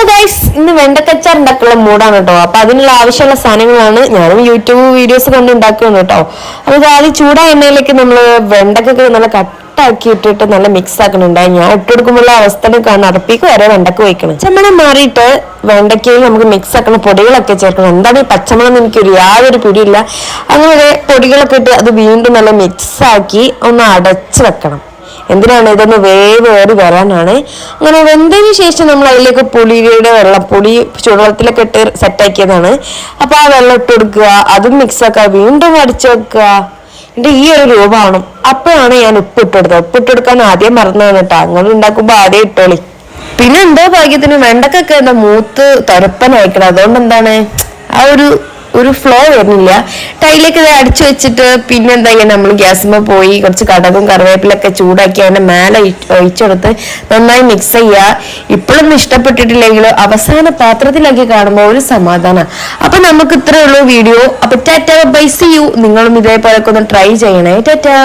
അപ്പൊ ഗൈസ് ഇന്ന് വെണ്ടക്കച്ചാർ ഉണ്ടാക്കാനുള്ള മൂടാണ് കേട്ടോ. അപ്പൊ അതിനുള്ള ആവശ്യമുള്ള സാധനങ്ങളാണ് ഞാനും യൂട്യൂബ് വീഡിയോസ് കൊണ്ട് ഉണ്ടാക്കുന്നു കേട്ടോ. അപ്പൊ ഇത് ആദ്യം ചൂടായ എണ്ണയിലേക്ക് നമ്മള് വെണ്ടക്കൊക്കെ നല്ല കട്ടാക്കി ഇട്ടിട്ട് നല്ല മിക്സ് ആക്കണുണ്ടായി. ഞാൻ ഇട്ടെടുക്കുമ്പോൾ അവസ്ഥ കാണും, അടപ്പിക്ക് വരെ വെണ്ടക്ക വയ്ക്കണം. ചെമ്മണം മാറിയിട്ട് വെണ്ടക്കയിൽ നമുക്ക് മിക്സ് ആക്കുന്ന പൊടികളൊക്കെ ചേർക്കണം. എന്താണ് ഈ പച്ചമണം എനിക്കൊരു യാതൊരു പിടിയില്ല. അങ്ങനെ പൊടികളൊക്കെ ഇട്ട് അത് വീണ്ടും നല്ല മിക്സ് ആക്കി ഒന്ന് അടച്ചു വെക്കണം. എന്തിനാണ്? ഇതൊന്ന് വേവേറി വരാനാണ്. അങ്ങനെ വെന്തതിന് ശേഷം നമ്മൾ അതിലേക്ക് പുളിയുടെ വെള്ളം, പുളി ചൂടുവെള്ളത്തിലൊക്കെ ഇട്ട് സെറ്റാക്കിയതാണ്. അപ്പൊ ആ വെള്ളം ഇട്ട് കൊടുക്കുക, അതും മിക്സ് ആക്കുക, വീണ്ടും അടിച്ചു വെക്കുക. എന്നിട്ട് ഈ ഒരു രൂപമാണ്. അപ്പോഴാണ് ഞാൻ ഉപ്പിട്ടെടുത്തത്. ഉപ്പിട്ടെടുക്കാൻ ആദ്യം മറന്നതാണ് കേട്ടോ. അങ്ങനെ ഉണ്ടാക്കുമ്പോ ആദ്യം ഇട്ടോളി. പിന്നെ എന്തോ ഭാഗ്യത്തിന് വെണ്ടക്കൊക്കെ എന്താ മൂത്ത് തുരപ്പനായിക്കണം. അതുകൊണ്ട് എന്താണ് ആ ഒരു ഫ്ലോ വരുന്നില്ല. ടൈലേക്ക് ഇത് അടിച്ചു വെച്ചിട്ട് പിന്നെ എന്താ ചെയ്യാ, നമ്മൾ ഗ്യാസിൽ പോയി കുറച്ച് കടകും കറിവേപ്പിലൊക്കെ ചൂടാക്കി അതിന്റെ മേലെ ഒഴിച്ചെടുത്ത് നന്നായി മിക്സ് ചെയ്യുക. ഇപ്പോഴൊന്നും ഇഷ്ടപ്പെട്ടിട്ടില്ലെങ്കിലും അവസാന പാത്രത്തിലാക്കി കാണുമ്പോൾ ഒരു സമാധാനം. അപ്പൊ നമുക്ക് ഇത്രേ ഉള്ളൂ വീഡിയോ. അപ്പൊ ടാറ്റാ, ബൈ, സീ യു. നിങ്ങളും ഇതേപോലൊക്കെ ഒന്ന് ട്രൈ ചെയ്യണേ. ടാറ്റാ.